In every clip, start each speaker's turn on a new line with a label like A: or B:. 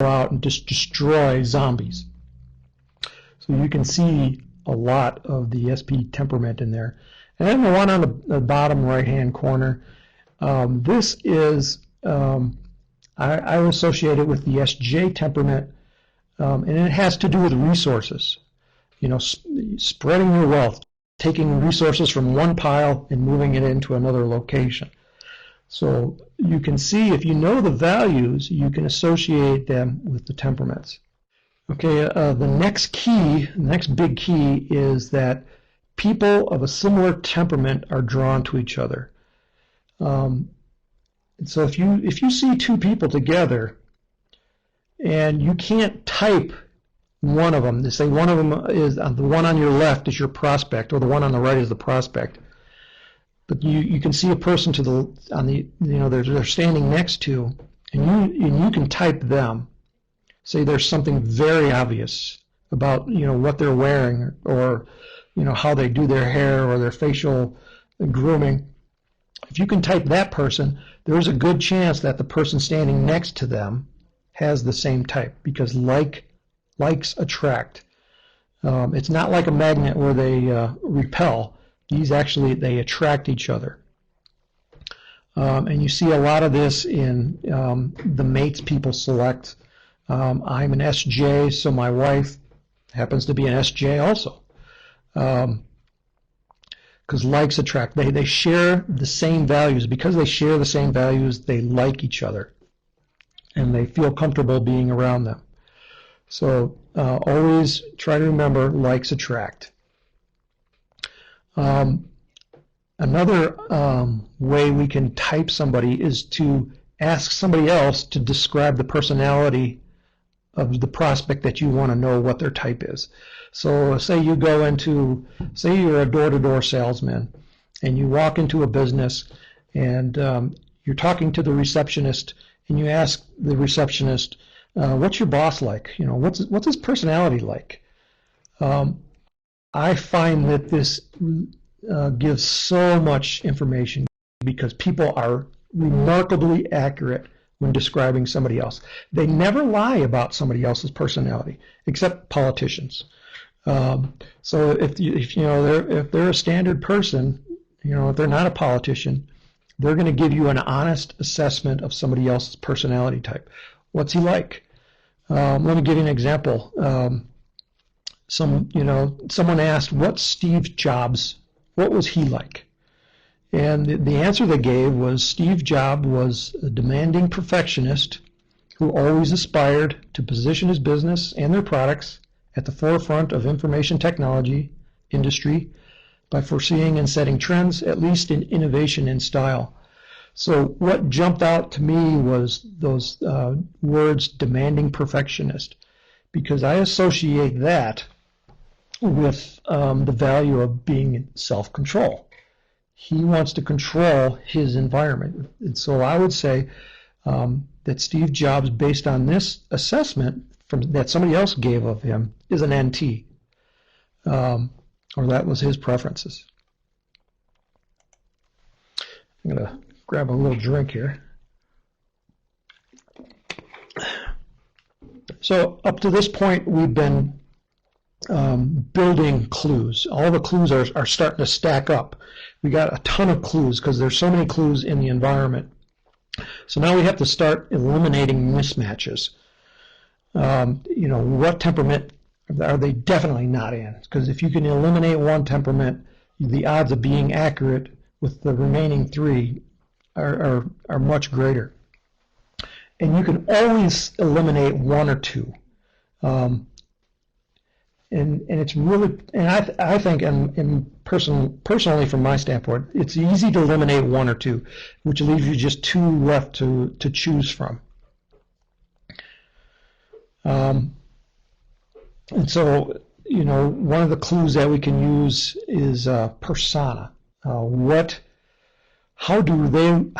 A: out and just destroy zombies. So you can see a lot of the SP temperament in there. And then the one on the bottom right-hand corner, this is, I associate it with the SJ temperament, and it has to do with resources. You know, spreading your wealth, taking resources from one pile and moving it into another location. So you can see, if you know the values, you can associate them with the temperaments. Okay, the next big key is that people of a similar temperament are drawn to each other. And so if you see two people together and you can't type one of them, to say one of them is the one on your left is your prospect, or the one on the right is the prospect, but you can see a person they're standing next to, and you can type them. Say there's something very obvious about what they're wearing, or how they do their hair or their facial grooming. If you can type that person, there's a good chance that the person standing next to them has the same type, because likes attract. It's not like a magnet where they repel. These actually, they attract each other. And you see a lot of this in the mates people select. I'm an SJ, so my wife happens to be an SJ also. Because likes attract. They share the same values. Because they share the same values, they like each other, and they feel comfortable being around them. So always try to remember, likes attract. Another way we can type somebody is to ask somebody else to describe the personality of the prospect that you want to know what their type is. So say you're a door-to-door salesman, and you walk into a business, and you're talking to the receptionist, and you ask the receptionist, what's your boss like? What's his personality like? I find that this gives so much information, because people are remarkably accurate when describing somebody else. They never lie about somebody else's personality, except politicians. So if they're a standard person, if they're not a politician, they're going to give you an honest assessment of somebody else's personality type. What's he like? Let me give you an example. Someone asked, "What's Steve Jobs? What was he like?" And the answer they gave was, Steve Jobs was a demanding perfectionist who always aspired to position his business and their products at the forefront of information technology industry by foreseeing and setting trends, at least in innovation and style. So what jumped out to me was those words, demanding perfectionist, because I associate that with the value of being in self-control. He wants to control his environment. And so I would say that Steve Jobs, based on this assessment that somebody else gave of him, is an NT, or that was his preferences. I'm going to grab a little drink here. So up to this point, we've been building clues. All the clues are starting to stack up. We got a ton of clues because there's so many clues in the environment. So now we have to start eliminating mismatches. What temperament are they definitely not in? Because if you can eliminate one temperament, the odds of being accurate with the remaining three are much greater. And you can always eliminate one or two. And it's really, and I think, personally from my standpoint, it's easy to eliminate one or two, which leaves you just two left to choose from. And so, one of the clues that we can use is persona. How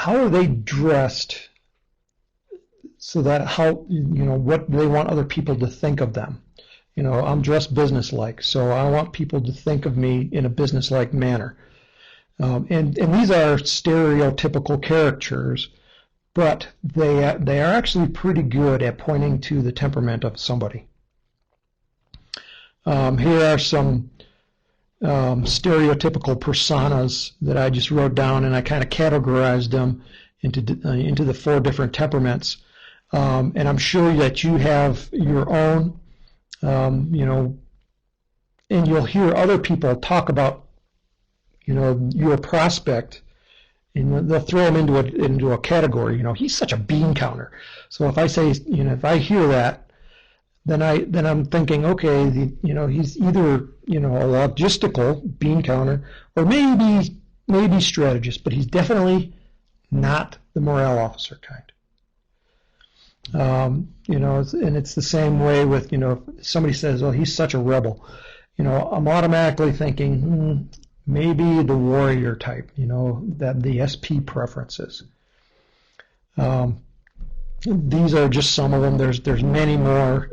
A: are they dressed, so that what they want other people to think of them. I'm dressed business-like, so I want people to think of me in a business-like manner. And these are stereotypical characters, but they are actually pretty good at pointing to the temperament of somebody. Here are some stereotypical personas that I just wrote down, and I kind of categorized them into the 4 different temperaments. And I'm sure that you have your own, and you'll hear other people talk about, your prospect, and they'll throw him into a category. He's such a bean counter. So if I say, if I hear that, then I'm thinking, okay, he's either a logistical bean counter or maybe strategist, but he's definitely not the morale officer kind. And it's the same way with, if somebody says, oh, he's such a rebel, I'm automatically thinking, maybe the warrior type, that the SP preferences. These are just some of them. There's many more,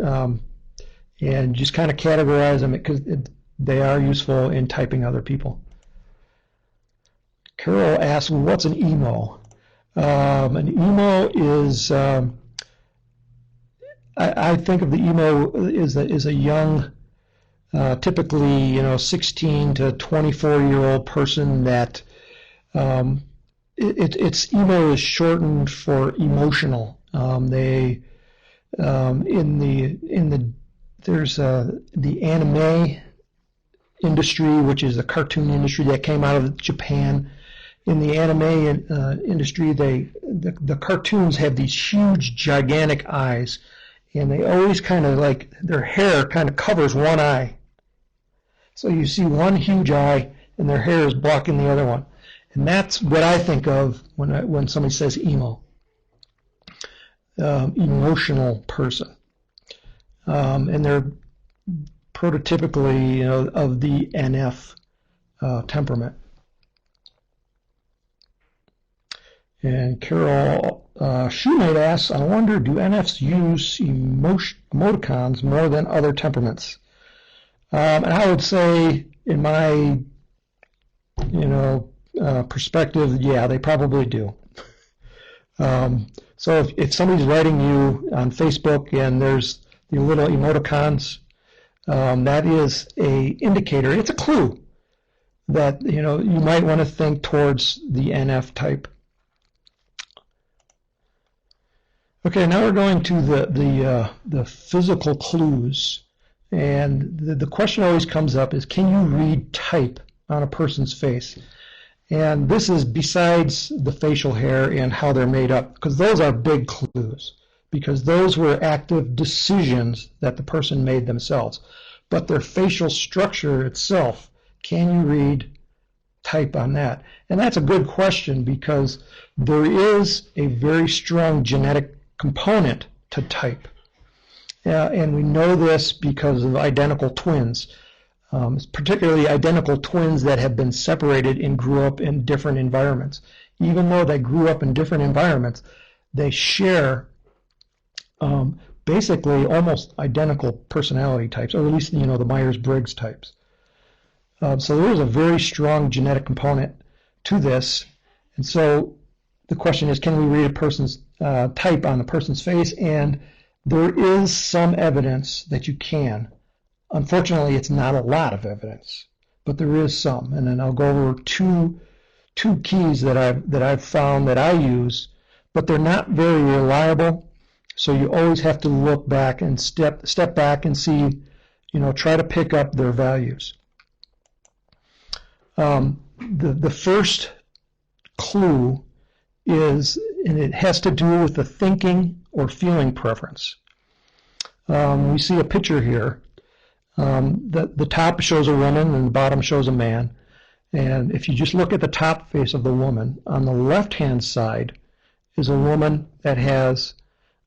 A: and just kind of categorize them because they are useful in typing other people. Carol asks, what's an emo? An emo is, I think of the emo as a young, typically 16 to 24-year-old person that it's emo is shortened for emotional. There's the anime industry, which is a cartoon industry that came out of Japan. In the anime industry, the cartoons have these huge, gigantic eyes, and they always kind of like their hair kind of covers one eye. So you see one huge eye, and their hair is blocking the other one. And that's what I think of when somebody says emo. Emotional person. And they're prototypically, of the NF temperament. And Carol Shoemate asks, I wonder, do NFs use emoticons more than other temperaments? And I would say, in my, perspective, yeah, they probably do. So if somebody's writing you on Facebook and there's the little emoticons, that is a indicator. It's a clue that you might want to think towards the NF type. Okay, now we're going to the physical clues, and the question always comes up is, can you read type on a person's face? And this is besides the facial hair and how they're made up, because those are big clues, because those were active decisions that the person made themselves. But their facial structure itself, can you read type on that? And that's a good question, because there is a very strong genetic component to type. And we know this because of identical twins. Particularly identical twins that have been separated and grew up in different environments. Even though they grew up in different environments, they share basically almost identical personality types, or at least the Myers-Briggs types. So there is a very strong genetic component to this. And so the question is, can we read a person's type on the person's face? And there is some evidence that you can. Unfortunately, it's not a lot of evidence, but there is some. And then I'll go over two keys that I've found that I use, but they're not very reliable. So you always have to look back and step back and see, try to pick up their values. The first clue is, and it has to do with the thinking or feeling preference. We see a picture here. The top shows a woman and the bottom shows a man. And if you just look at the top face of the woman, on the left-hand side is a woman that has,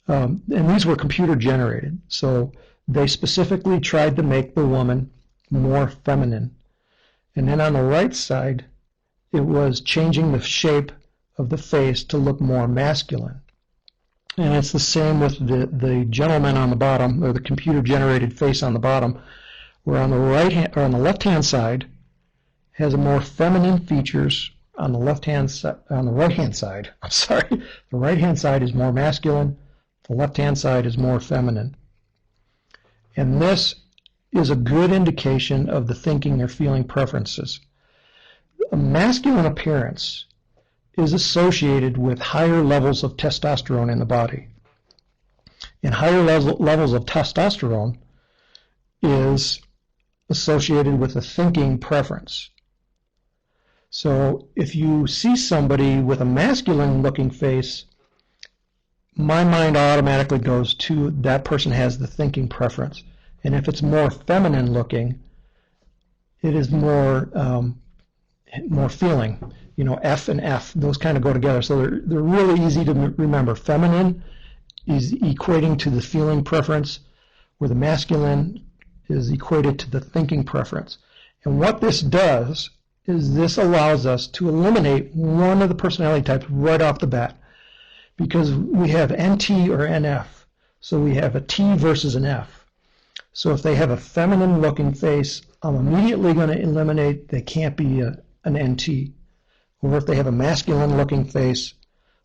A: and these were computer generated, so they specifically tried to make the woman more feminine. And then on the right side, it was changing the shape of the face to look more masculine. And it's the same with the gentleman on the bottom, or the computer-generated face on the bottom, where on the left-hand side has a more feminine features on the left-hand side, on the right-hand side, I'm sorry, the right-hand side is more masculine, the left-hand side is more feminine. And this is a good indication of the thinking or feeling preferences. A masculine appearance is associated with higher levels of testosterone in the body. And higher levels of testosterone is associated with a thinking preference. So if you see somebody with a masculine looking face, my mind automatically goes to that person has the thinking preference. And if it's more feminine looking, it is more feeling. You know, F and F, those kind of go together. So they're really easy to remember. Feminine is equating to the feeling preference, where the masculine is equated to the thinking preference. And what this does is this allows us to eliminate one of the personality types right off the bat, because we have NT or NF. So we have a T versus an F. So if they have a feminine looking face, I'm immediately going to eliminate they can't be an NT. Or if they have a masculine looking face,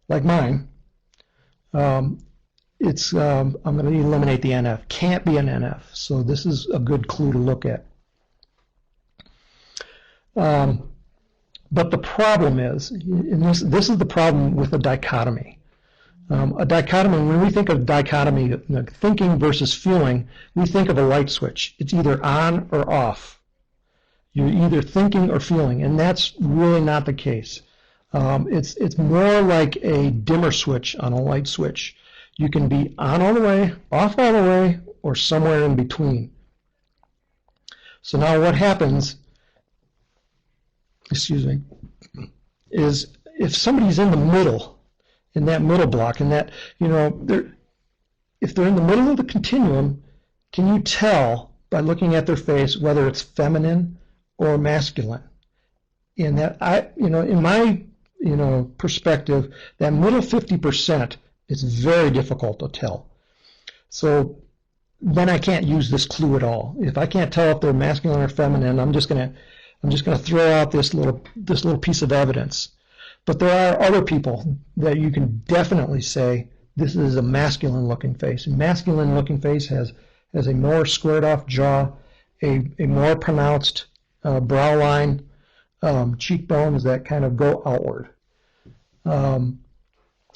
A: like mine, I'm going to eliminate the NF. Can't be an NF. So this is a good clue to look at. But the problem is, and this is the problem with a dichotomy. A dichotomy, when we think of dichotomy, thinking versus feeling, we think of a light switch. It's either on or off. You're either thinking or feeling, and that's really not the case. It's more like a dimmer switch on a light switch. You can be on all the way, off all the way, or somewhere in between. So now what happens, is if somebody's in the middle, in that middle block, in that, you know, if they're in the middle of the continuum, can you tell by looking at their face whether it's feminine or masculine? And that in my perspective, that middle 50% is very difficult to tell. So then I can't use this clue at all. If I can't tell if they're masculine or feminine, I'm just gonna throw out this little piece of evidence. But there are other people that you can definitely say this is a masculine looking face. A masculine looking face has a more squared off jaw, a more pronounced brow line, cheekbones that kind of go outward,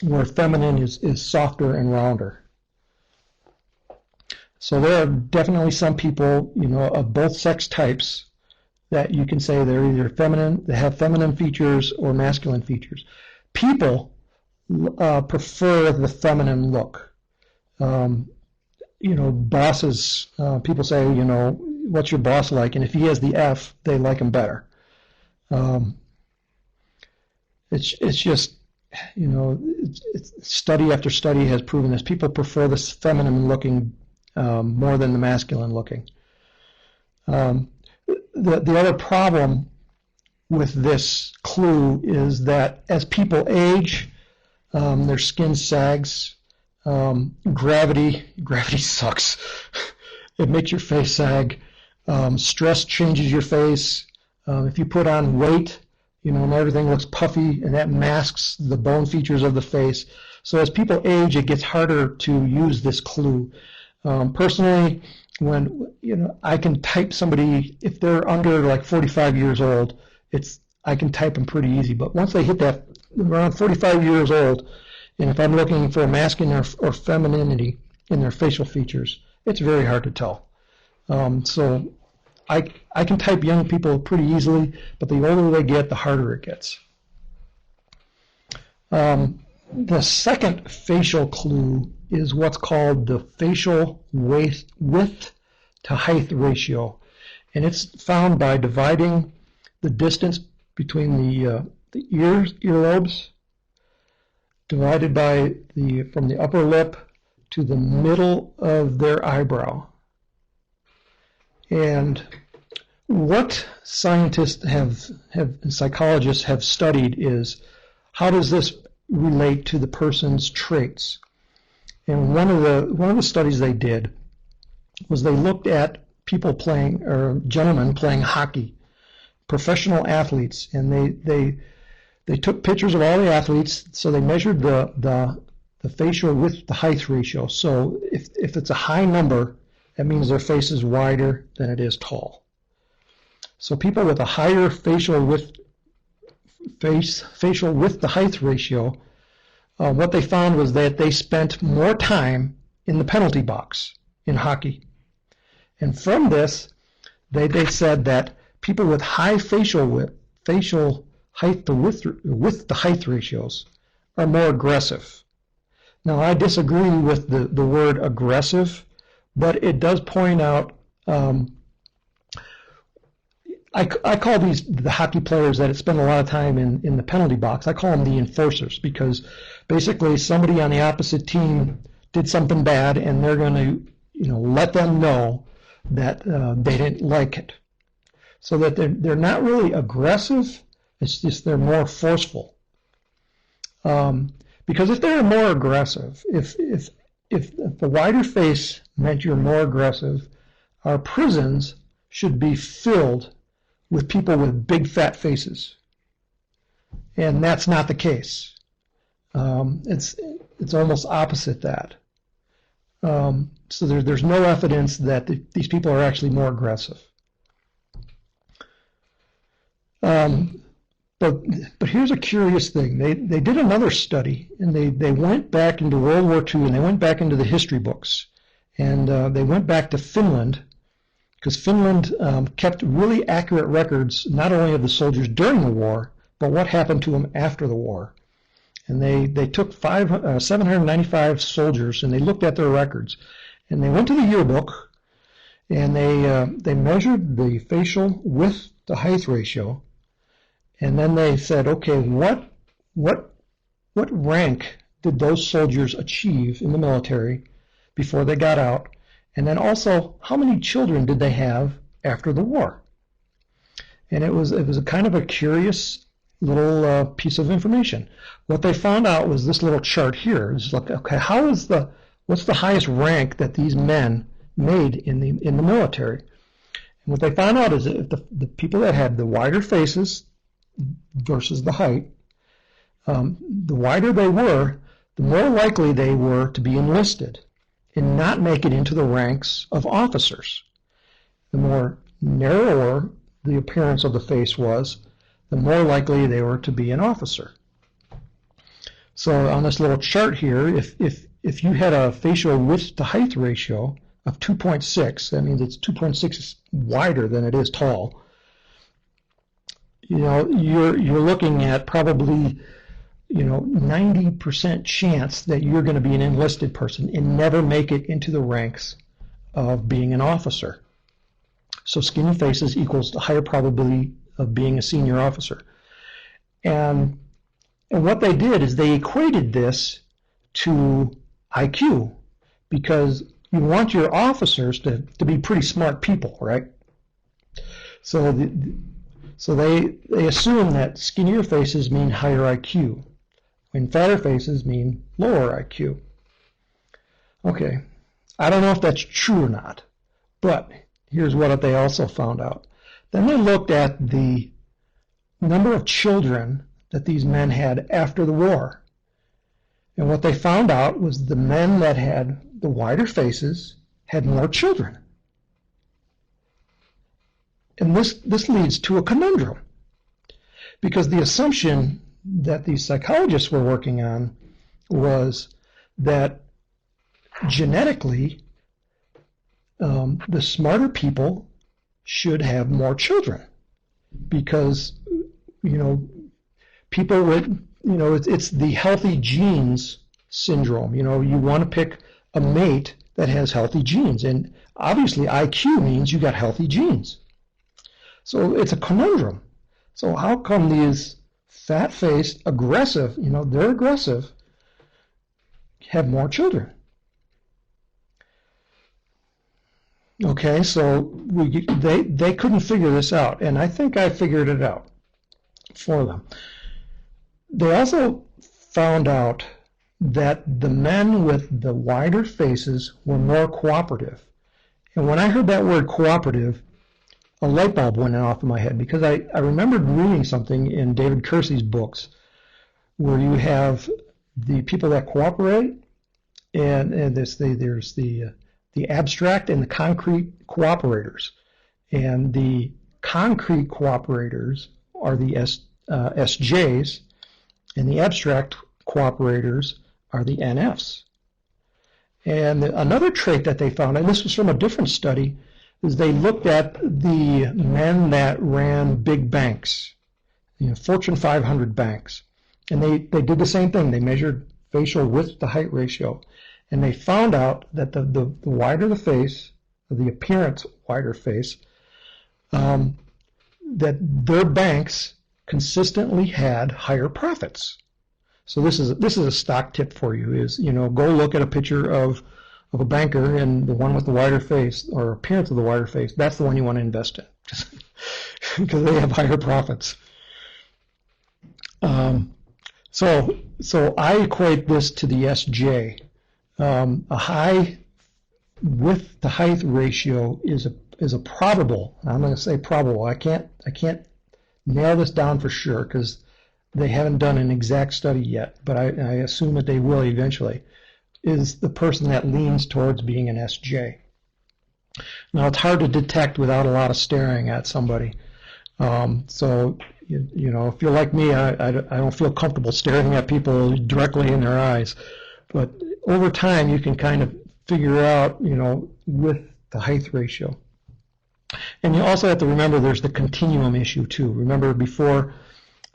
A: where feminine is softer and rounder. So there are definitely some people, of both sex types that you can say they're either feminine, they have feminine features or masculine features. People prefer the feminine look. Bosses, people say, what's your boss like? And if he has the F, they like him better. It's just, study after study has proven this. People prefer this feminine looking more than the masculine looking. The other problem with this clue is that as people age, their skin sags. Gravity sucks. It makes your face sag. Stress changes your face. If you put on weight, and everything looks puffy, and that masks the bone features of the face. So as people age, it gets harder to use this clue. Personally, when I can type somebody, if they're under like 45 years old, I can type them pretty easy. But once they hit that around 45 years old, and if I'm looking for a masculine or femininity in their facial features, it's very hard to tell. So I can type young people pretty easily, but the older they get, the harder it gets. The second facial clue is what's called the facial width to height ratio, and it's found by dividing the distance between the earlobes divided by from the upper lip to the middle of their eyebrow. And what scientists and psychologists have studied is how does this relate to the person's traits. And one of the studies they did was they looked at people playing, or gentlemen playing hockey, professional athletes, and they They took pictures of all the athletes, so they measured the facial width to height ratio. So if it's a high number, that means their face is wider than it is tall. So people with a higher facial width to height ratio, what they found was that they spent more time in the penalty box in hockey. And from this, they said that people with high facial height to width to height ratios are more aggressive. Now, I disagree with the word aggressive, but it does point out, I call the hockey players that spend a lot of time in the penalty box, I call them the enforcers, because basically somebody on the opposite team did something bad and they're going to let them know that they didn't like it. So that they're not really aggressive, it's just they're more forceful. Because if they're more aggressive, if the wider face meant you're more aggressive, our prisons should be filled with people with big fat faces. And that's not the case. It's almost opposite that. So there's no evidence that these people are actually more aggressive. But here's a curious thing. They did another study, and they went back into World War II, and they went back into the history books. And they went back to Finland, because Finland kept really accurate records, not only of the soldiers during the war, but what happened to them after the war. And they took 795 soldiers, and they looked at their records. And they went to the yearbook, and they measured the facial width to height ratio. And then they said, okay, what rank did those soldiers achieve in the military before they got out? And then also, how many children did they have after the war? And it was a kind of a curious little piece of information. What they found out was this little chart here. It's like, okay, what's the highest rank that these men made in the military? And what they found out is that if the people that had the wider faces versus the height, the wider they were, the more likely they were to be enlisted and not make it into the ranks of officers. The more narrower the appearance of the face was, the more likely they were to be an officer. So on this little chart here, if you had a facial width to height ratio of 2.6, that means it's 2.6 wider than it is tall. You're looking at probably 90% chance that you're going to be an enlisted person and never make it into the ranks of being an officer. So skinny faces equals the higher probability of being a senior officer. And what they did is they equated this to IQ, because you want your officers to be pretty smart people, right? So they assume that skinnier faces mean higher IQ, and fatter faces mean lower IQ. Okay, I don't know if that's true or not, but here's what they also found out. Then they looked at the number of children that these men had after the war. And what they found out was the men that had the wider faces had more children. And this leads to a conundrum, because the assumption that these psychologists were working on was that genetically the smarter people should have more children, because people with it's the healthy genes syndrome. You want to pick a mate that has healthy genes, and obviously IQ means you got healthy genes. So it's a conundrum. So how come these fat-faced, aggressive, they're aggressive, have more children? Okay, so they couldn't figure this out, and I think I figured it out for them. They also found out that the men with the wider faces were more cooperative. And when I heard that word cooperative, a light bulb went off in my head, because I remembered reading something in David Kersey's books where you have the people that cooperate, and there's the abstract and the concrete cooperators. And the concrete cooperators are the SJs, and the abstract cooperators are the NFs. And another trait that they found, and this was from a different study, is they looked at the men that ran big banks, Fortune 500 banks. And they did the same thing. They measured facial width to height ratio. And they found out that the wider the face, the appearance wider face, that their banks consistently had higher profits. So this is a stock tip for you, is, go look at a picture of a banker, and the one with the wider face, or appearance of the wider face, that's the one you want to invest in, because they have higher profits. So I equate this to the SJ. A high width to height ratio is a probable. I'm going to say probable. I can't nail this down for sure, because they haven't done an exact study yet, but I assume that they will eventually, is the person that leans towards being an SJ. Now, it's hard to detect without a lot of staring at somebody. So, if you're like me, I don't feel comfortable staring at people directly in their eyes. But over time, you can kind of figure out, with the height ratio. And you also have to remember there's the continuum issue, too. Remember before,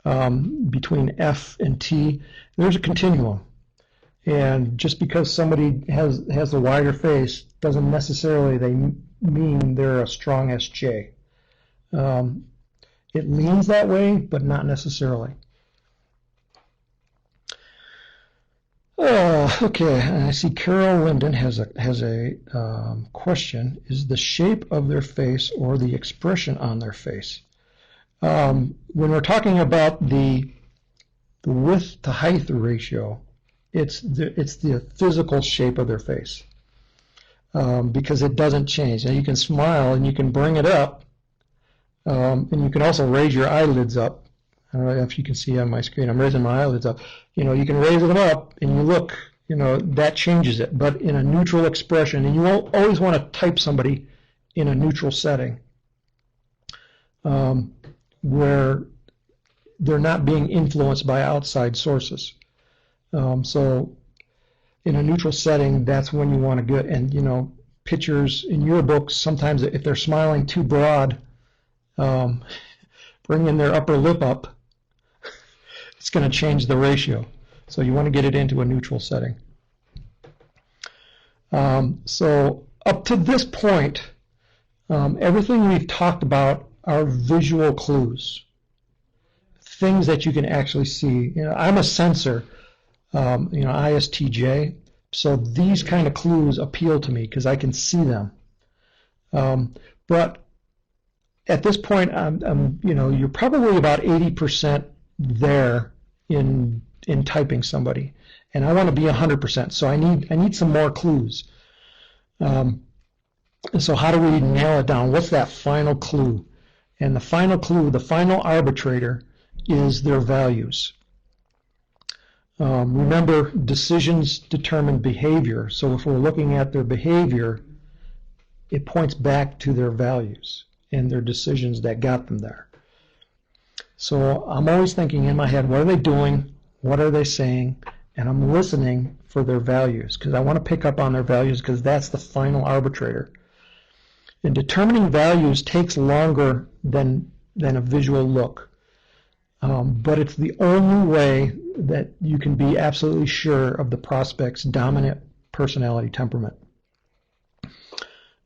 A: between F and T, there's a continuum. And just because somebody has a wider face doesn't necessarily mean they're a strong SJ. It leans that way, but not necessarily. Okay, I see Carol Linden has a question. Is the shape of their face or the expression on their face? When we're talking about the width to height ratio, it's the physical shape of their face, because it doesn't change. Now, you can smile and you can bring it up, and you can also raise your eyelids up. I don't know if you can see on my screen. I'm raising my eyelids up. You can raise them up and you look. That changes it. But in a neutral expression, and you always want to type somebody in a neutral setting, where they're not being influenced by outside sources. So in a neutral setting, that's when you want to get, and pictures in your books, sometimes if they're smiling too broad, bring in their upper lip up, it's going to change the ratio. So you want to get it into a neutral setting. So up to this point, everything we've talked about are visual clues, things that you can actually see. I'm a sensor, ISTJ, so these kind of clues appeal to me because I can see them. But at this point, you're probably about 80% there in typing somebody, and I want to be 100%. So I need some more clues. So how do we nail it down? What's that final clue? And the final clue, the final arbitrator, is their values. Remember, decisions determine behavior. So if we're looking at their behavior, it points back to their values and their decisions that got them there. So I'm always thinking in my head, what are they doing? What are they saying? And I'm listening for their values, because I want to pick up on their values, because that's the final arbitrator. And determining values takes longer than a visual look. But it's the only way that you can be absolutely sure of the prospect's dominant personality temperament.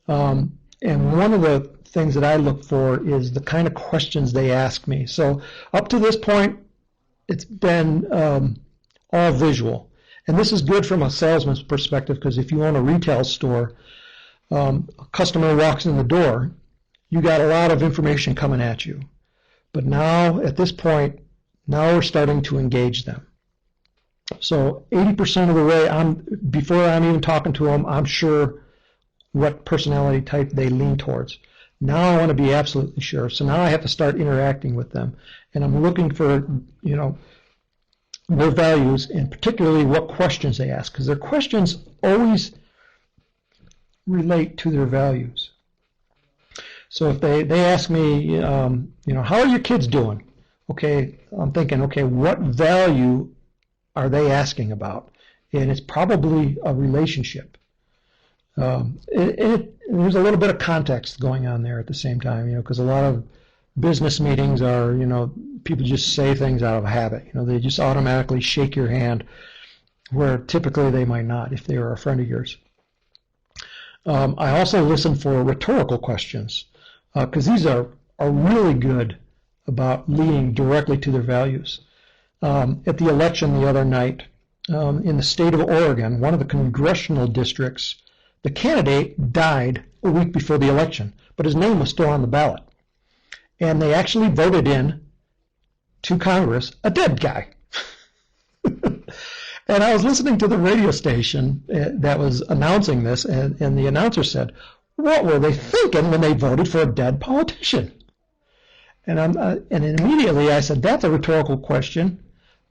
A: And one of the things that I look for is the kind of questions they ask me. So up to this point, it's been all visual. And this is good from a salesman's perspective, because if you own a retail store, a customer walks in the door, you got a lot of information coming at you. But now, at this point, now we're starting to engage them. So 80% of the way, before I'm even talking to them, I'm sure what personality type they lean towards. Now I want to be absolutely sure. So now I have to start interacting with them. And I'm looking for, their values and particularly what questions they ask, because their questions always relate to their values. So if they ask me, how are your kids doing? Okay, I'm thinking, okay, what value are they asking about? And it's probably a relationship. There's a little bit of context going on there at the same time, because a lot of business meetings are, people just say things out of habit. They just automatically shake your hand, where typically they might not if they were a friend of yours. I also listen for rhetorical questions, because these are really good about leading directly to their values. At the election the other night, in the state of Oregon, one of the congressional districts, the candidate died a week before the election, but his name was still on the ballot. And they actually voted in to Congress a dead guy. And I was listening to the radio station that was announcing this, and the announcer said, what were they thinking when they voted for a dead politician? And immediately I said, that's a rhetorical question.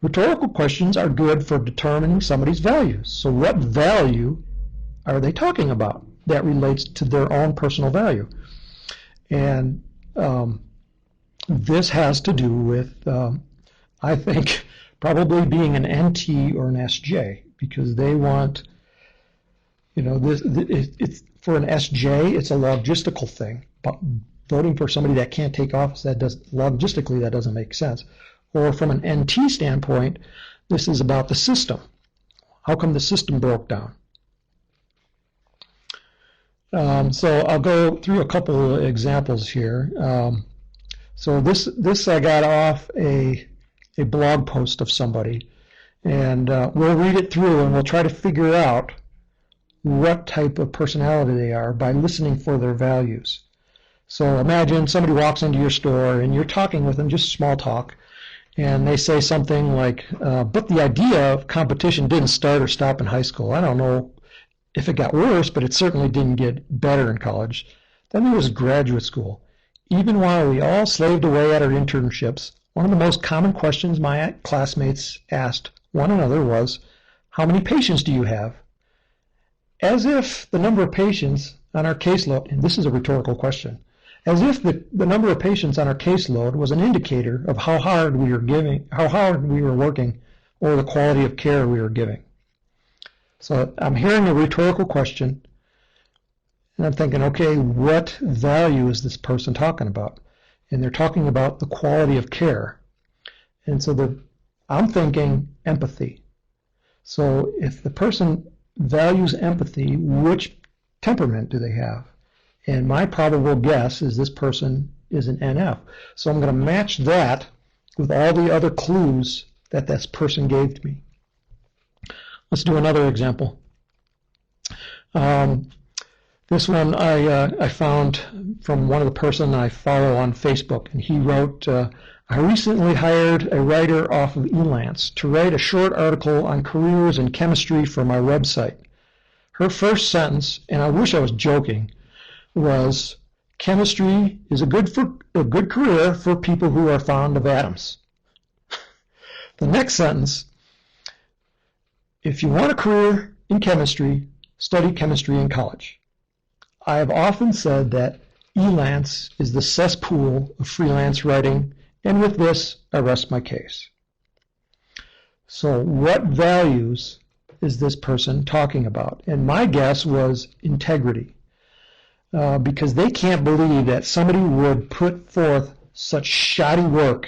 A: Rhetorical questions are good for determining somebody's values. So what value are they talking about that relates to their own personal value? And this has to do with, I think, probably being an NT or an SJ, because they want, it's for an SJ, it's a logistical thing. But voting for somebody that can't take office, logistically, that doesn't make sense. Or from an NT standpoint, this is about the system. How come the system broke down? So I'll go through a couple of examples here. So this I got off a blog post of somebody, and we'll read it through and we'll try to figure out what type of personality they are by listening for their values. So imagine somebody walks into your store and you're talking with them, just small talk, and they say something like, but the idea of competition didn't start or stop in high school. I don't know if it got worse, but it certainly didn't get better in college. Then there was graduate school. Even while we all slaved away at our internships, one of the most common questions my classmates asked one another was, how many patients do you have? As if the number of patients on our caseload, and this is a rhetorical question, as if the number of patients on our caseload was an indicator of how hard we were working, or the quality of care we were giving. So I'm hearing a rhetorical question, and I'm thinking, okay, what value is this person talking about? And they're talking about the quality of care. And so I'm thinking empathy. So if the person values empathy, which temperament do they have? And my probable guess is this person is an NF. So I'm going to match that with all the other clues that this person gave to me. Let's do another example. This one I found from one of the person I follow on Facebook, and he wrote, I recently hired a writer off of Elance to write a short article on careers in chemistry for my website. Her first sentence, and I wish I was joking, was, chemistry is a good career for people who are fond of atoms. The next sentence, if you want a career in chemistry, study chemistry in college. I have often said that Elance is the cesspool of freelance writing, and with this, I rest my case. So what values is this person talking about? And my guess was integrity, because they can't believe that somebody would put forth such shoddy work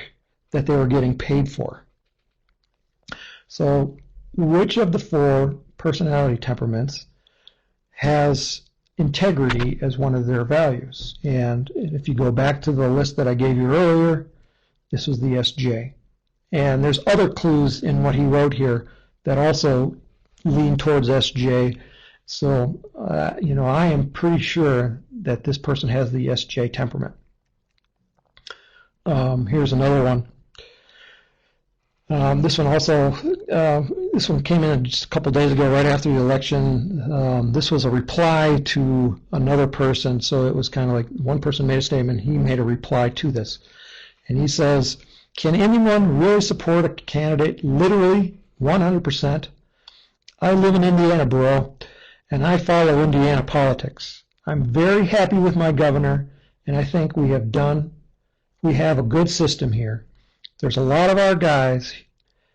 A: that they were getting paid for. So which of the four personality temperaments has integrity as one of their values? And if you go back to the list that I gave you earlier, this was the SJ. And there's other clues in what he wrote here that also lean towards SJ. So, I am pretty sure that this person has the SJ temperament. Here's another one. This one also, this one came in just a couple days ago, right after the election. This was a reply to another person, so it was kind of like one person made a statement, he made a reply to this. And he says, can anyone really support a candidate literally 100%? I live in Indiana, bro, and I follow Indiana politics. I'm very happy with my governor, and I think we have a good system here. There's a lot of our guys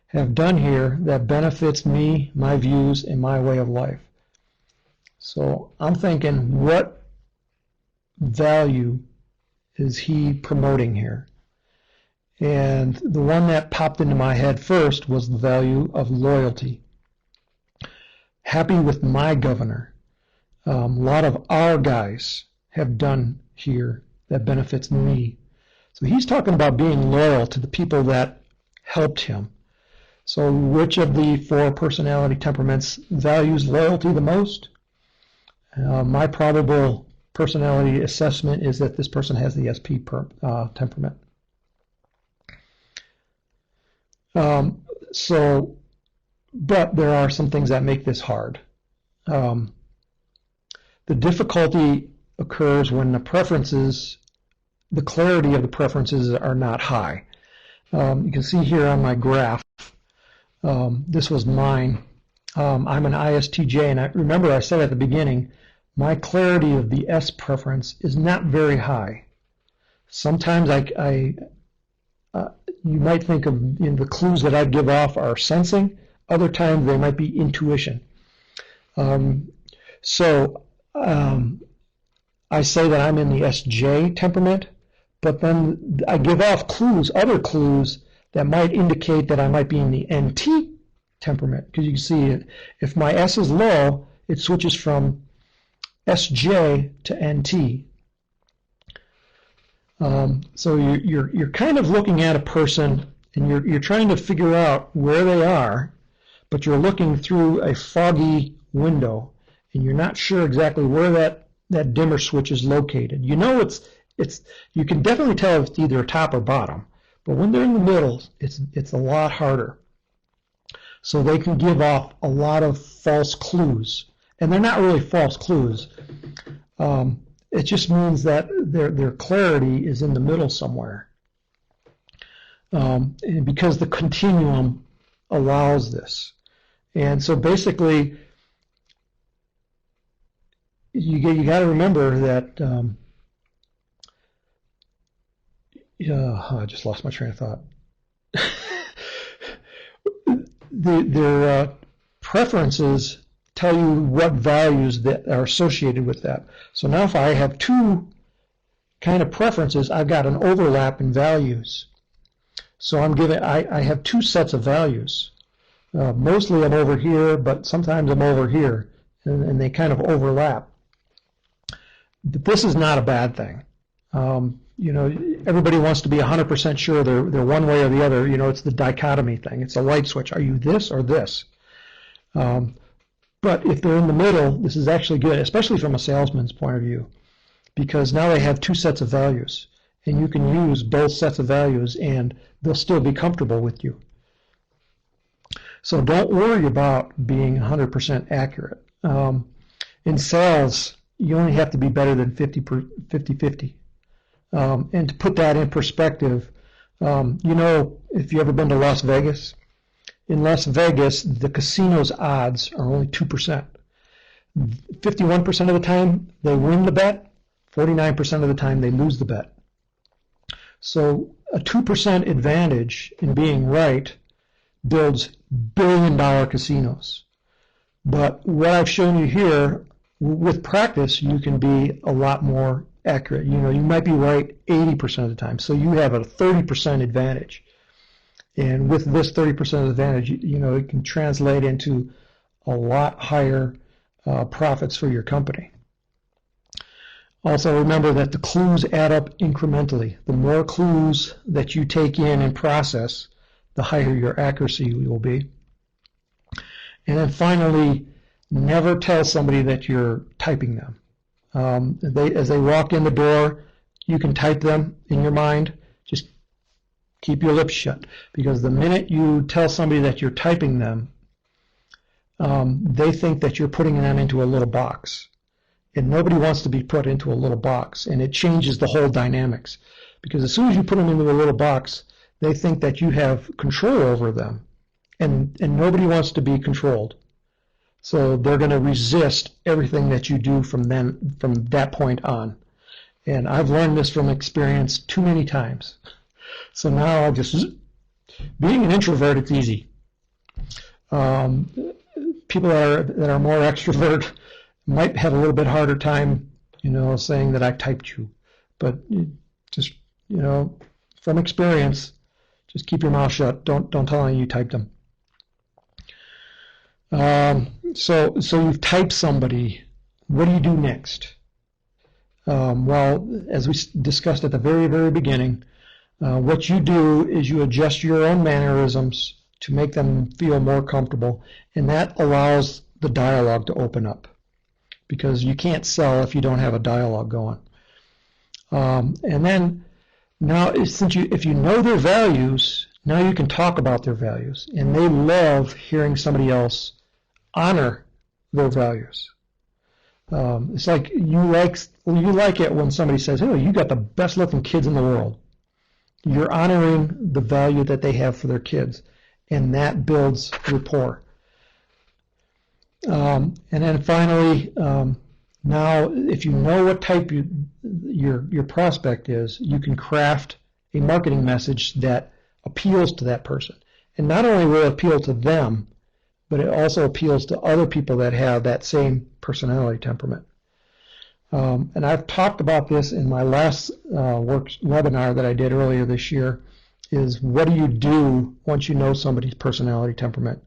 A: have done here that benefits me, my views, and my way of life. So I'm thinking, what value is he promoting here? And the one that popped into my head first was the value of loyalty. Happy with my governor. A lot of our guys have done here that benefits me. So he's talking about being loyal to the people that helped him. So which of the 4 personality temperaments values loyalty the most? My probable personality assessment is that this person has the SP temperament. But there are some things that make this hard. The difficulty occurs when the clarity of the preferences are not high. You can see here on my graph, this was mine. I'm an ISTJ, and I remember I said at the beginning, my clarity of the S preference is not very high. Sometimes you might think of the clues that I give off are sensing. Other times they might be intuition. I say that I'm in the SJ temperament, but then I give off clues, other clues that might indicate that I might be in the NT temperament. Because you can see if my S is low, it switches from SJ to NT. So you're kind of looking at a person and you're trying to figure out where they are, but you're looking through a foggy window and you're not sure exactly where that dimmer switch is located. You know you can definitely tell if it's either top or bottom, but when they're in the middle, it's a lot harder. So they can give off a lot of false clues, and they're not really false clues. It just means that their clarity is in the middle somewhere, and because the continuum allows this. And so basically, you got to remember that. I just lost my train of thought. Their preferences tell you what values that are associated with that. So now if I have 2 kind of preferences, I've got an overlap in values. So I have 2 sets of values. Mostly I'm over here, but sometimes I'm over here, and they kind of overlap. But this is not a bad thing. Everybody wants to be 100% sure they're one way or the other. It's the dichotomy thing. It's a light switch. Are you this or this? But if they're in the middle, this is actually good, especially from a salesman's point of view, because now they have 2 sets of values, and you can use both sets of values, and they'll still be comfortable with you. So don't worry about being 100% accurate. In sales, you only have to be better than 50-50. And to put that in perspective, if you've ever been to Las Vegas, in Las Vegas, the casino's odds are only 2%. 51% of the time, they win the bet. 49% of the time, they lose the bet. So a 2% advantage in being right builds billion-dollar casinos. But what I've shown you here, with practice, you can be a lot more accurate. You might be right 80% of the time. So you have a 30% advantage. And with this 30% advantage, it can translate into a lot higher profits for your company. Also remember that the clues add up incrementally. The more clues that you take in and process, the higher your accuracy will be. And then finally, never tell somebody that you're typing them. As they walk in the door, you can type them in your mind. Just Keep your lips shut, because the minute you tell somebody that you're typing them, they think that you're putting them into a little box. And nobody wants to be put into a little box, and it changes the whole dynamics. Because as soon as you put them into a little box, they think that you have control over them, and nobody wants to be controlled. So they're going to resist everything that you do from that point on. And I've learned this from experience too many times. So now being an introvert, it's easy. People that are more extrovert might have a little bit harder time, saying that I typed you. But just, from experience, just keep your mouth shut. Don't tell anyone you typed them. So you've typed somebody. What do you do next? Well, as we discussed at the very, very beginning, what you do is you adjust your own mannerisms to make them feel more comfortable, and that allows the dialogue to open up, because you can't sell if you don't have a dialogue going. And then now, if you know their values, now you can talk about their values, and they love hearing somebody else honor their values. It's like you like it when somebody says, "Oh, you got the best looking kids in the world." You're honoring the value that they have for their kids, and that builds rapport. And then finally, now if you know what type your prospect is, you can craft a marketing message that appeals to that person. And not only will it appeal to them, but it also appeals to other people that have that same personality temperament. And I've talked about this in my last webinar that I did earlier this year, is what do you do once you know somebody's personality temperament?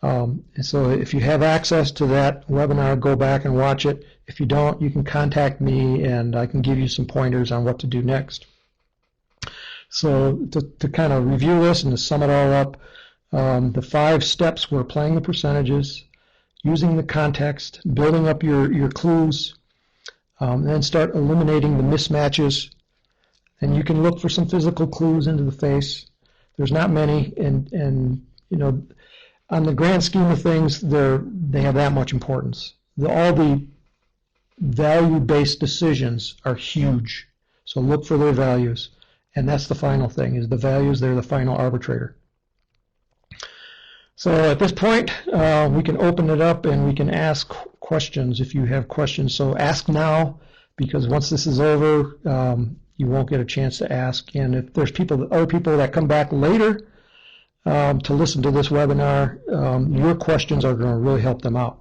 A: And so if you have access to that webinar, go back and watch it. If you don't, you can contact me and I can give you some pointers on what to do next. So to kind of review this and to sum it all up, the 5 steps were playing the percentages, using the context, building up your clues, then start eliminating the mismatches. And you can look for some physical clues into the face. There's not many, and on the grand scheme of things, they have that much importance. All the value-based decisions are huge. So look for their values. And that's the final thing, is the values, they're the final arbitrator. So at this point, we can open it up and we can ask questions if you have questions. So ask now, because once this is over, you won't get a chance to ask. And if there's other people that come back later to listen to this webinar, your questions are going to really help them out.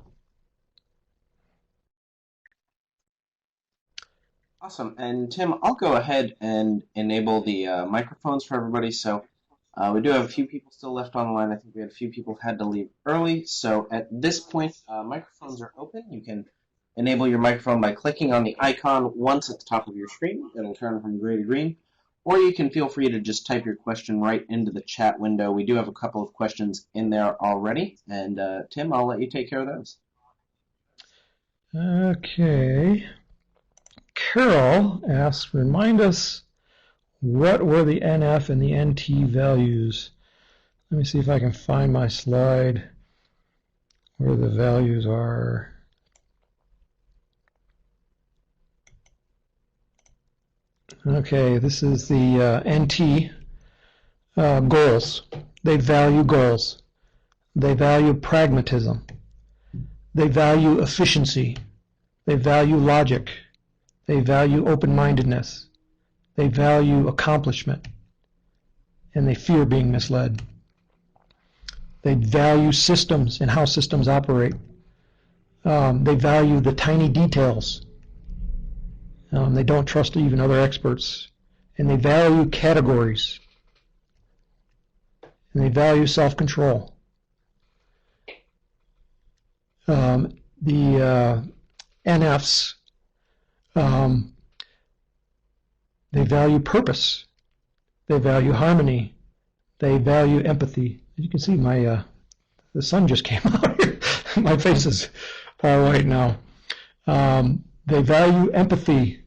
B: Awesome. And Tim, I'll go ahead and enable the microphones for everybody. So we do have a few people still left on the line. I think we had a few people who had to leave early. So at this point, microphones are open. You can enable your microphone by clicking on the icon once at the top of your screen. It'll turn from gray to green. Or you can feel free to just type your question right into the chat window. We do have a couple of questions in there already. And Tim, I'll let you take care of those.
A: Okay. Carol asks, remind us, what were the NF and the NT values? Let me see if I can find my slide where the values are. Okay, this is the NT goals. They value goals. They value pragmatism. They value efficiency. They value logic. They value open-mindedness. They value accomplishment. And they fear being misled. They value systems and how systems operate. They value the tiny details. They don't trust even other experts. And they value categories. And they value self-control. The NFs, they value purpose. They value harmony. They value empathy. As you can see, the sun just came out here. My face is all white now. They value empathy.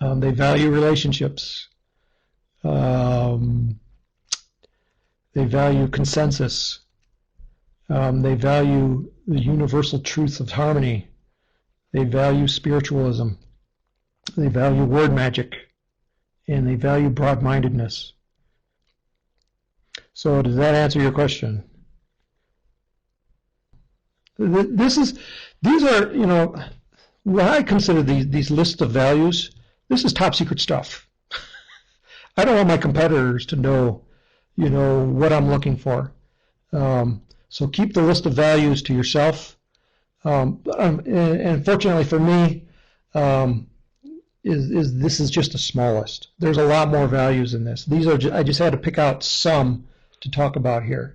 A: They value relationships. They value consensus. They value the universal truths of harmony. They value spiritualism. They value word magic. And they value broad-mindedness. So does that answer your question? These are, when I consider these lists of values, this is top secret stuff. I don't want my competitors to know, what I'm looking for. So keep the list of values to yourself. And fortunately for me, this is just the smallest. There's a lot more values in this. I just had to pick out some to talk about here.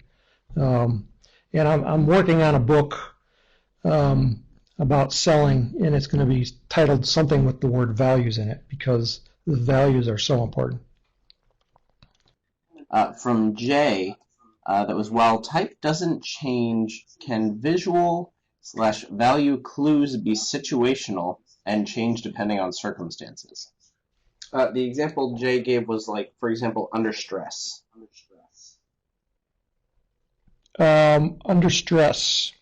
A: And I'm working on a book about selling, and it's going to be titled something with the word values in it, because the values are so important.
B: From Jay, that was, while type doesn't change, can visual/value clues be situational and change depending on circumstances? The example Jay gave was like, for example, under stress.
A: Under stress.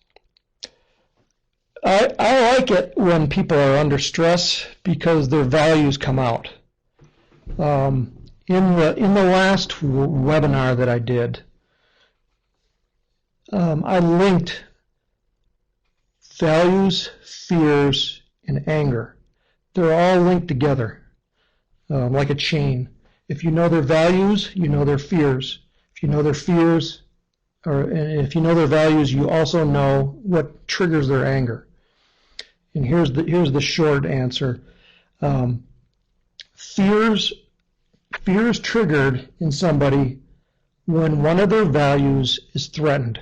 A: I like it when people are under stress because their values come out. In the last webinar that I did, I linked values, fears, and anger. They're all linked together, like a chain. If you know their values, you know their fears. If you know their fears, or if you know their values, you also know what triggers their anger. And here's the short answer. Fears triggered in somebody when one of their values is threatened.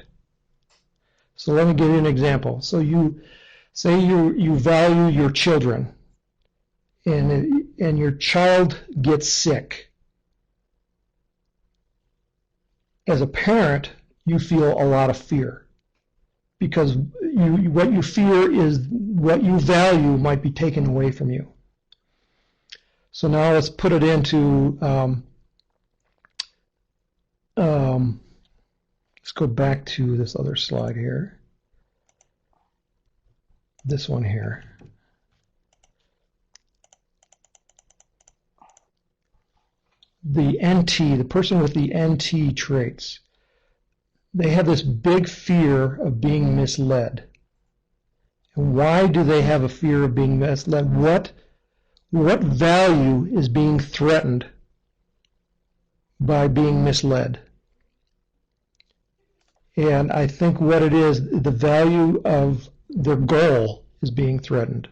A: So let me give you an example. So you say you value your children, and your child gets sick. As a parent, you feel a lot of fear, because what you fear is what you value might be taken away from you. So now let's put it into, let's go back to this other slide here. This one here. The NT, the person with the NT traits, they have this big fear of being misled. And why do they have a fear of being misled? What value is being threatened by being misled? And I think what it is, the value of their goal is being threatened.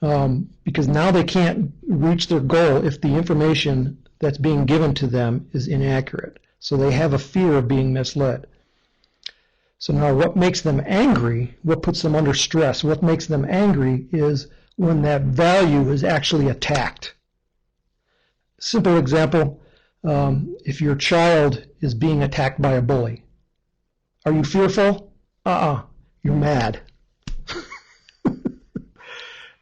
A: Because now they can't reach their goal if the information that's being given to them is inaccurate. So they have a fear of being misled. So now what makes them angry, what puts them under stress, what makes them angry is when that value is actually attacked. Simple example, if your child is being attacked by a bully, are you fearful? You're mad.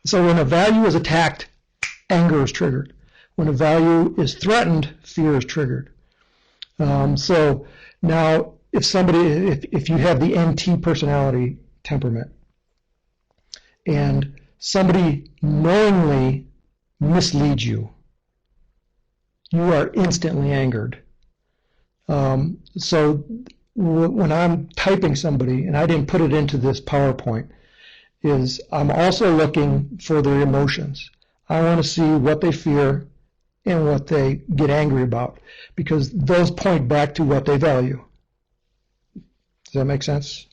A: So when a value is attacked, anger is triggered. When a value is threatened, fear is triggered. So now if you have the NT personality temperament and somebody knowingly misleads you, you are instantly angered. So when I'm typing somebody, and I didn't put it into this PowerPoint, is I'm also looking for their emotions. I want to see what they fear and what they get angry about, because those point back to what they value. Does that make sense?